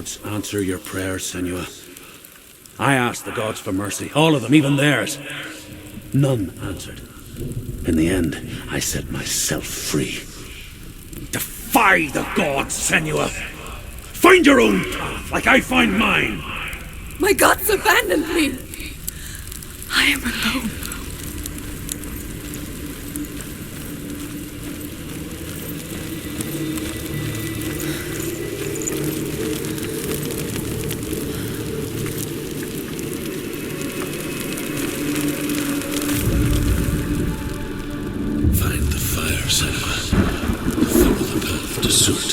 gods answer your prayers, Senua. I asked the gods for mercy, all of them, even theirs. None answered. In the end, I set myself free. Defy the gods, Senua! Find your own path, like I find mine! My gods abandoned me! I am alone. Find the fire, Senua. Follow the path to Surt.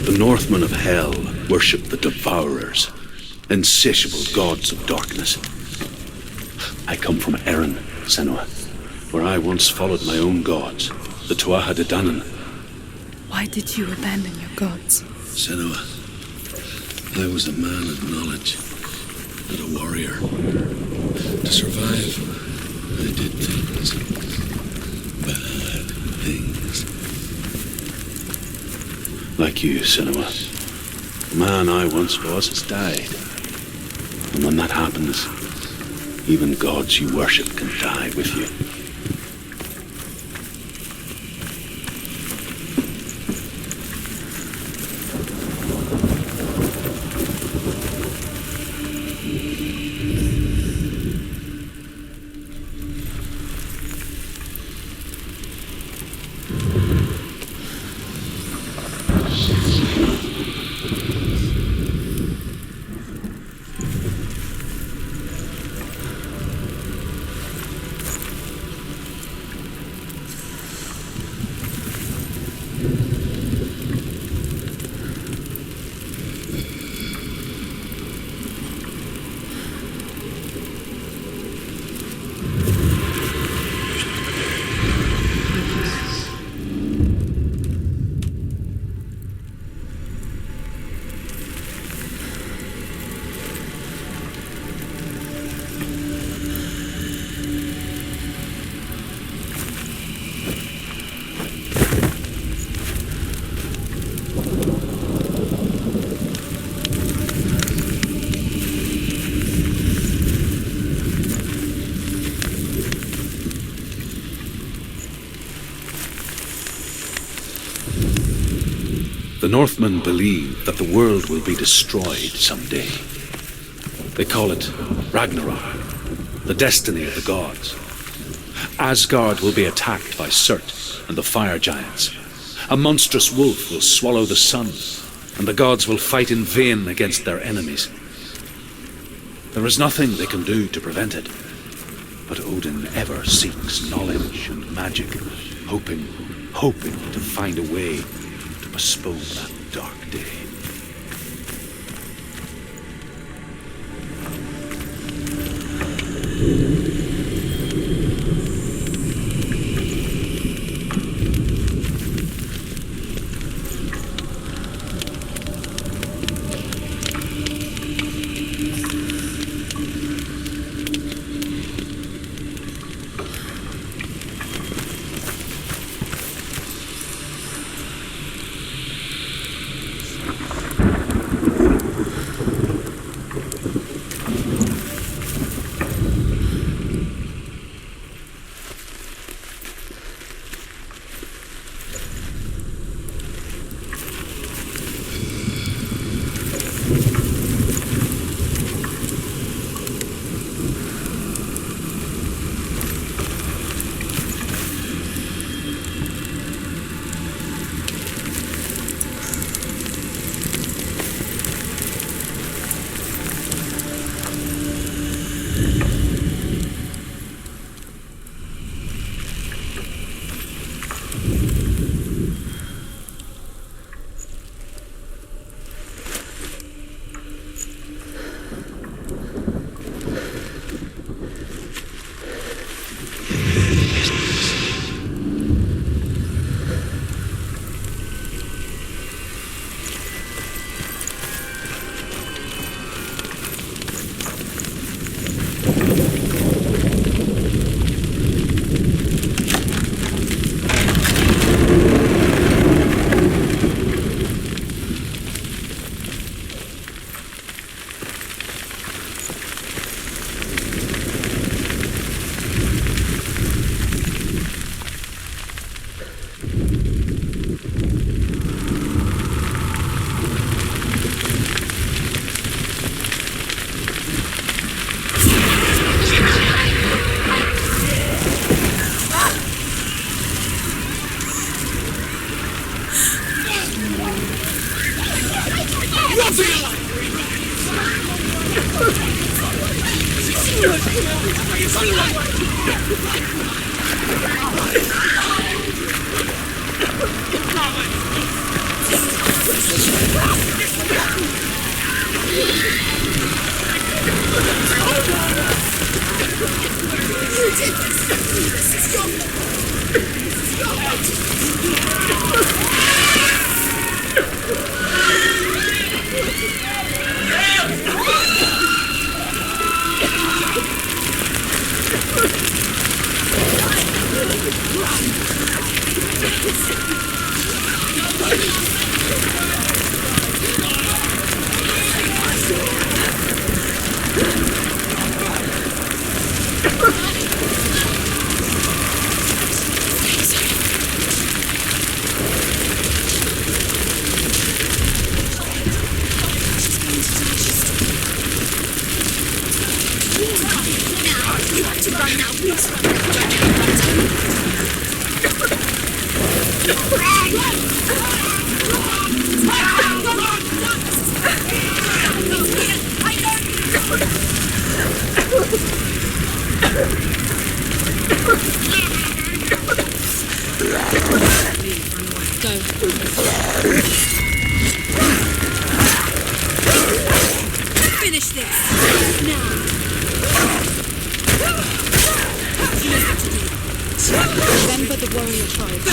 The Northmen of Hell worship the Devourers, insatiable gods of darkness. I come from Erin, Senua, where I once followed my own gods, the Tuatha De Danann. Why did you abandon your gods? Senua, I was a man of knowledge and a warrior. To survive, I did things. Bad things. Like you, Senua. The man I once was has died. And when that happens, even gods you worship can die with you. The Northmen believe that the world will be destroyed someday. They call it Ragnarok, the destiny of the gods. Asgard will be attacked by Surt and the fire giants. A monstrous wolf will swallow the sun, and the gods will fight in vain against their enemies. There is nothing they can do to prevent it, but Odin ever seeks knowledge and magic, hoping to find a way to postpone that dark day. Finish this! Now! Remember the warrior tribe.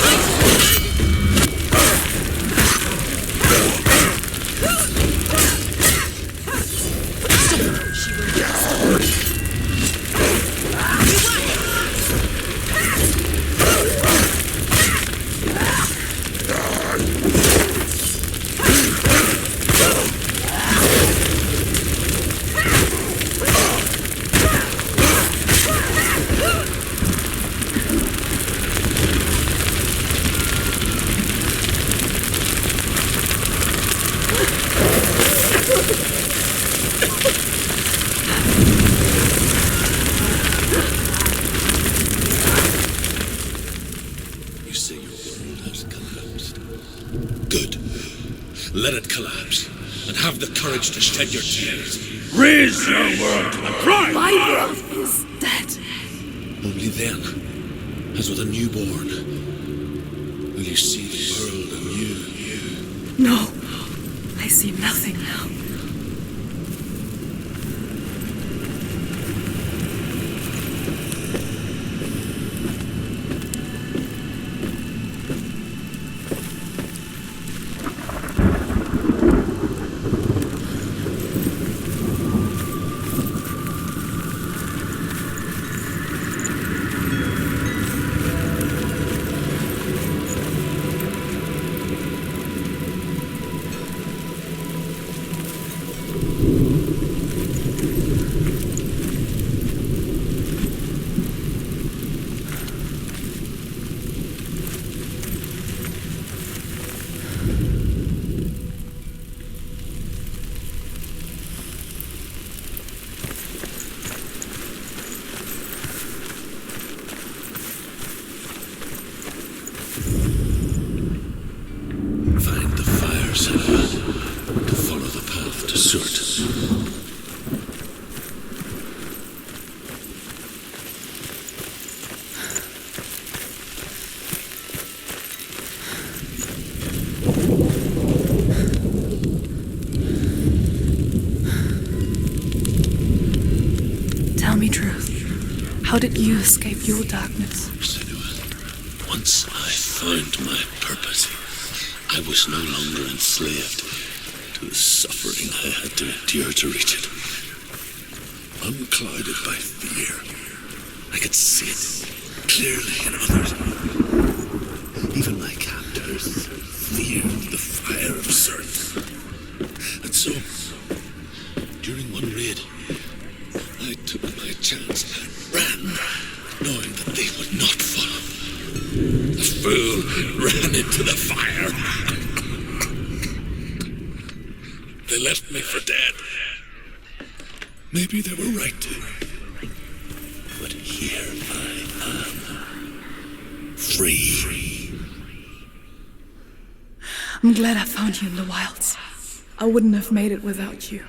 You say your world has collapsed. Good. Let it collapse, and have the courage to shed your tears. Raise your world to the pride! My world is dead. Only then, as with a newborn, will you see the world anew. No, I see nothing now. Find the fire, Senua, to follow the path to Surt. Tell me truth. How did you escape your darkness? Senua, once I found my purpose, I was no longer enslaved to the suffering I had to endure to reach it. Unclouded by fear, I could see it clearly in others. Even my captors feared the fire of Surt. And so, during one raid, I took my chance and ran, knowing that they would not follow. The fool ran into the fire. They left me for dead. Maybe they were right to. But here I am. Free. I'm glad I found you in the wilds. I wouldn't have made it without you.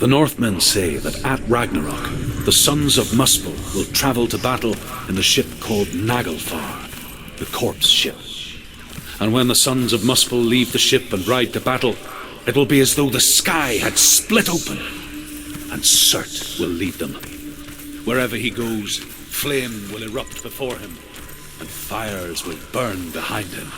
The Northmen say that at Ragnarok, the sons of Muspel will travel to battle in the ship called Naglfar, the corpse ship. And when the sons of Muspel leave the ship and ride to battle, it will be as though the sky had split open, and Surt will lead them. Wherever he goes, flame will erupt before him, and fires will burn behind him.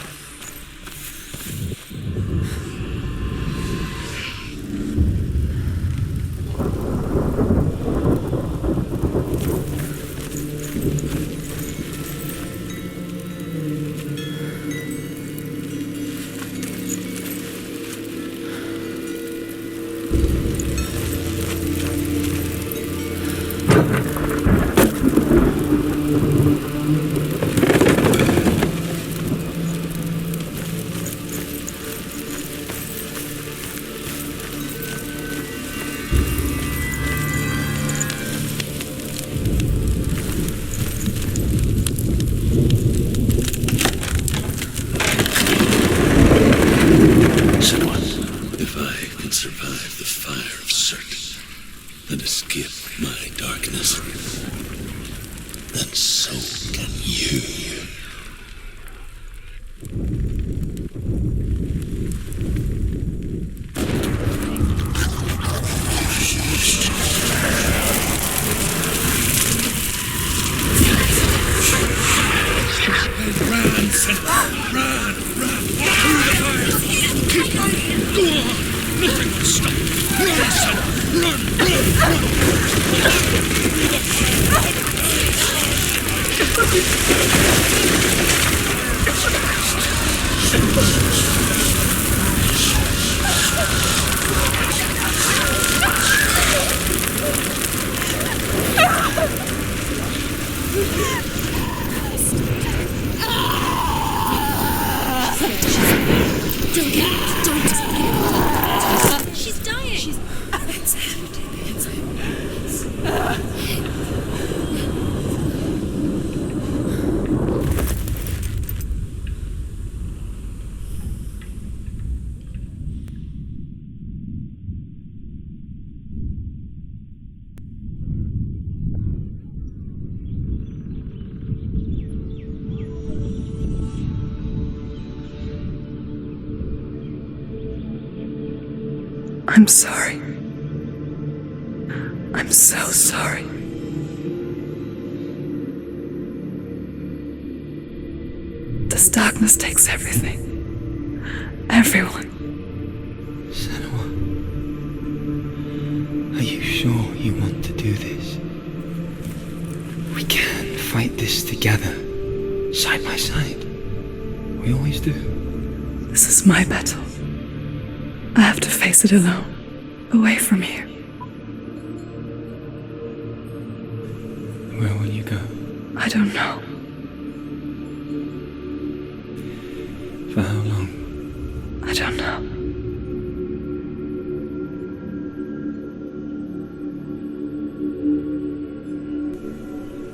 Senua, if I can survive the fire of Surt and escape my darkness, then so can you. Run, Senua, run, run! She's dying. I'm sorry. I'm so sorry. This darkness takes everything. Everyone. Senua, are you sure you want to do this? We can fight this together, side by side. We always do. This is my battle. I have to face it alone, away from here. Where will you go? I don't know. For how long? I don't know.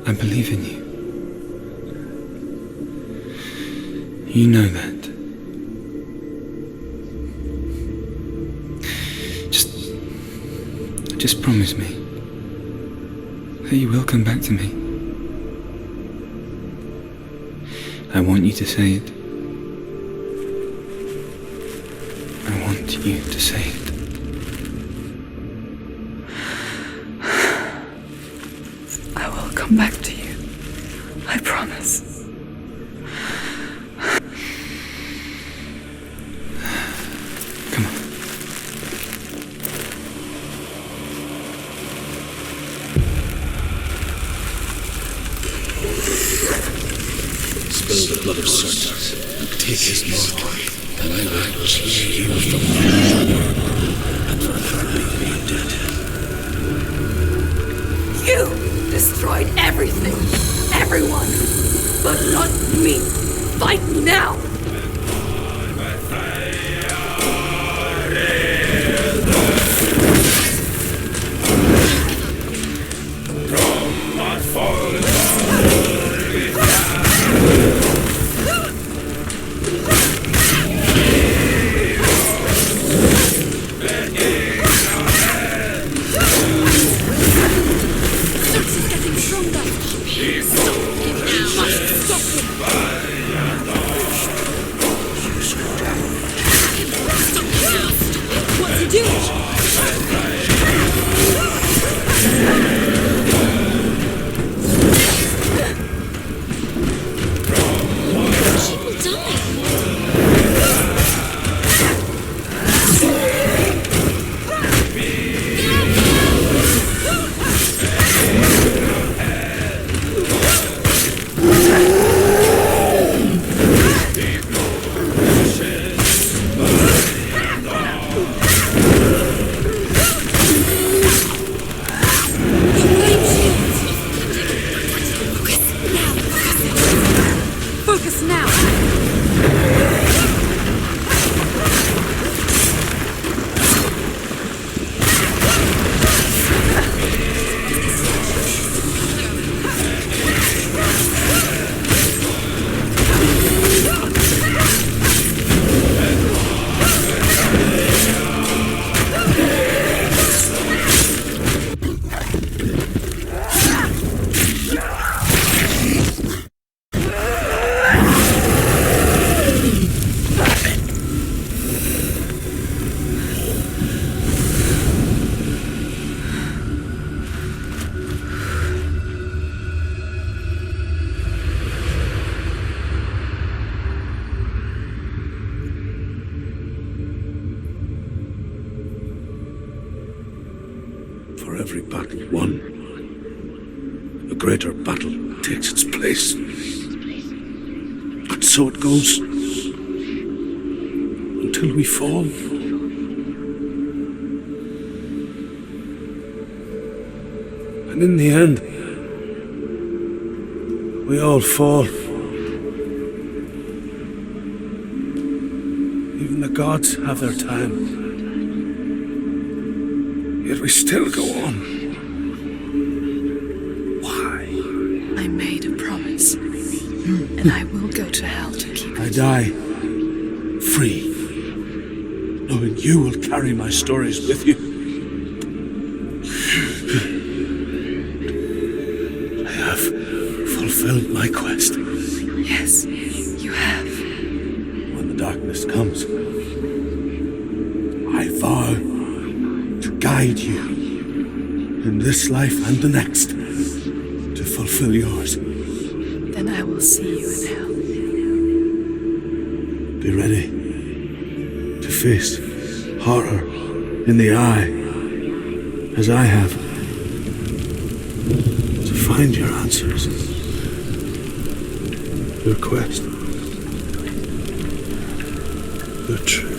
I believe in you. You know that. Just promise me that you will come back to me. I want you to say it. I want you to say it. I will come back to you. I promise. Come on. Spill the blood of serpents and take his mark, and I will cheer you from the and forever be dead. You destroyed everything, everyone, but not me. Fight now! every battle won, a greater battle takes its place. And so it goes, until we fall. And in the end, we all fall. Even the gods have their time. Yet we still go on. Why? I made a promise, and I will go to hell to keep I it. die free, knowing you will carry my stories with you. I have fulfilled my quest. Yes, you have. When the darkness comes, I vow to guide you in this life and the next to fulfill yours. Then I will see you in hell. Be ready to face horror in the eye, as I have, to find your answers, your quest, the truth.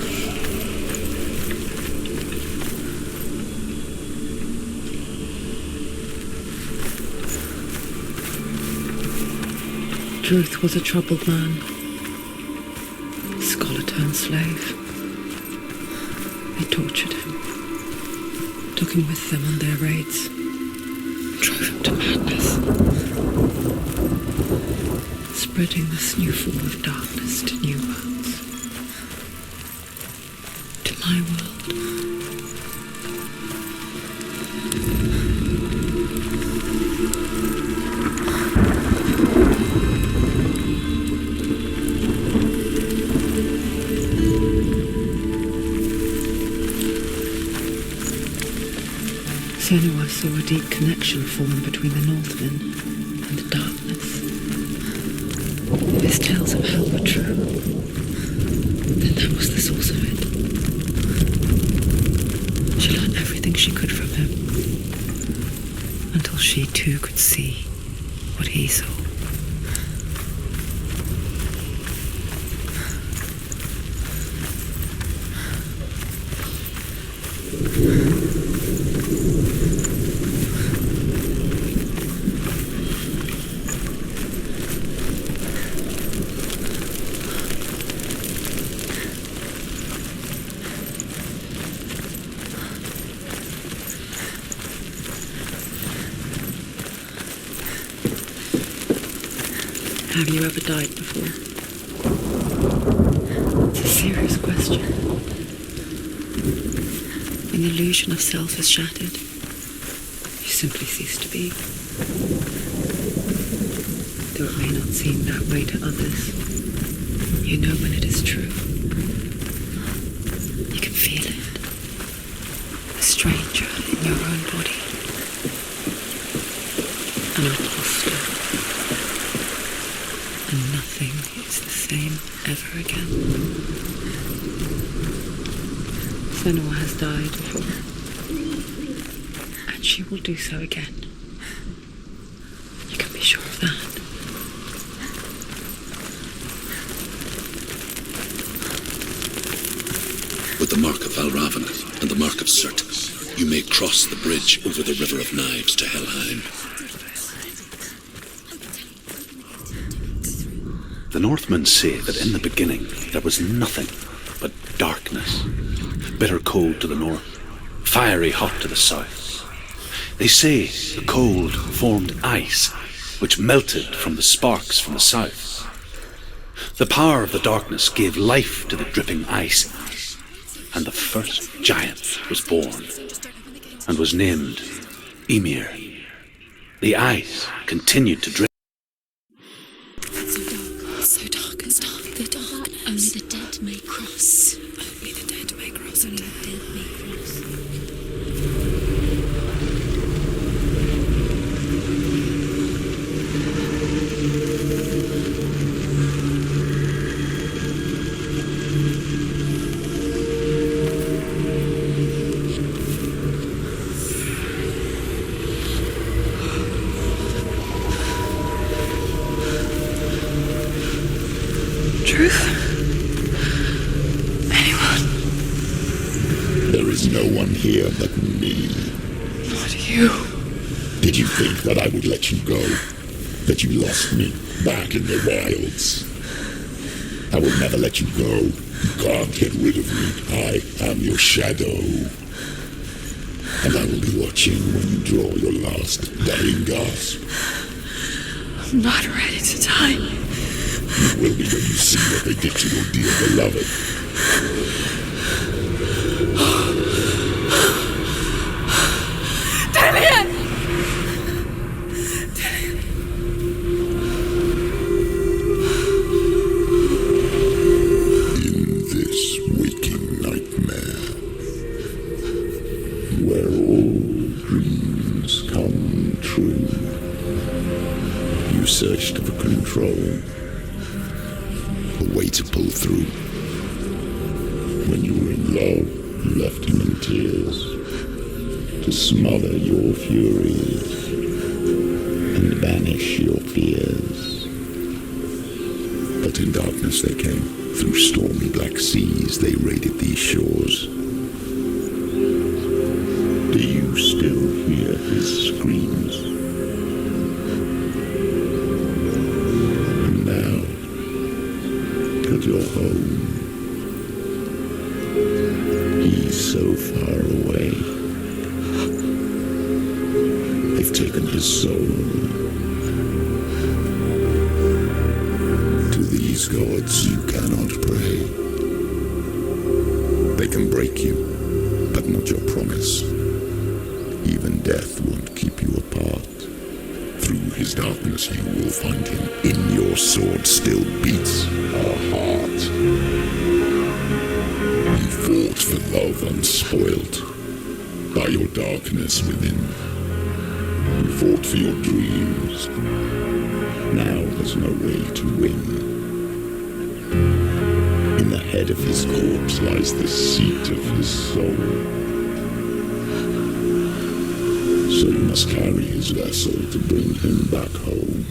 Truth was a troubled man, scholar turned slave. They tortured him, took him with them on their raids, drove him to madness, spreading this new form of darkness to new worlds, to my world. Senua saw a deep connection form between the Northmen and the darkness. If his tales of hell were true, then that was the source of it. She learned everything she could from him, until she too could see what he saw. Have you ever died before? It's a serious question. When the illusion of self is shattered, you simply cease to be. Though it may not seem that way to others, you know when it is true. You can feel it. A stranger in your own body. An imposter. And nothing is the same ever again. Senua has died before, and she will do so again. You can be sure of that. With the mark of Valravan and the mark of Surt, you may cross the bridge over the River of Knives to Helheim. The Northmen say that in the beginning there was nothing but darkness. Bitter cold to the north, fiery hot to the south. They say the cold formed ice, which melted from the sparks from the south. The power of the darkness gave life to the dripping ice, and the first giant was born, and was named Ymir. The ice continued to drip. So dark, it's dark, the dark. Only the dead may cross. Only the dead may cross. Only the dead may cross. truth? Anyone? There is no one here but me. Not you. Did you think that I would let you go? That you lost me back in the wilds? I will never let you go. You can't get rid of me. I am your shadow. And I will be watching when you draw your last dying gasp. I'm not ready to die. You will be when you see what they did to your dear beloved. Searched for control, a way to pull through. When you were in love, you left him in tears to smother your furies and banish your fears. But in darkness they came, through stormy black seas they raided these shores. Do you still hear his screams? Your home. He's so far away. They've taken his soul. To these gods you cannot pray. They can break you, but not your promise. Even death won't keep you apart. Through his darkness you will find him. In your sword still beats a heart. You fought for love unspoilt by your darkness within. You fought for your dreams. Now there's no way to win. In the head of his corpse lies the seat of his soul. So you must carry his vessel to bring him back home.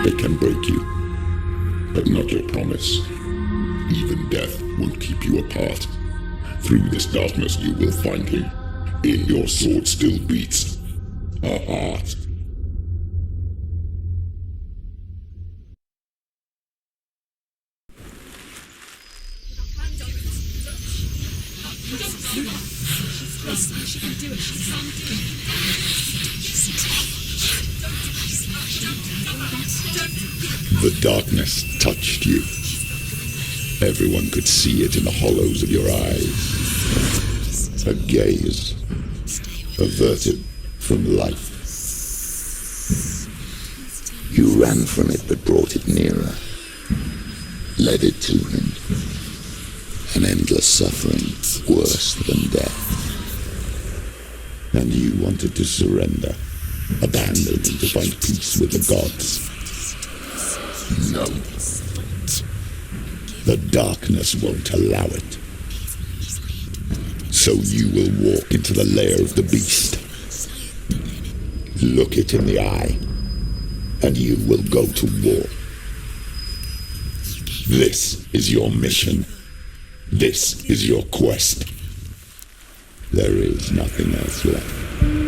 They can break you, but not your promise. Even death won't keep you apart. Through this darkness you will find him. In your sword still beats a heart. The darkness touched you. Everyone could see it in the hollows of your eyes. A gaze averted from life. You ran from it but brought it nearer, led it to him. An endless suffering worse than death. And you wanted to surrender, abandon and to find peace with the gods. No. The darkness won't allow it. So you will walk into the lair of the beast. Look it in the eye, and you will go to war. This is your mission. This is your quest. There is nothing else left.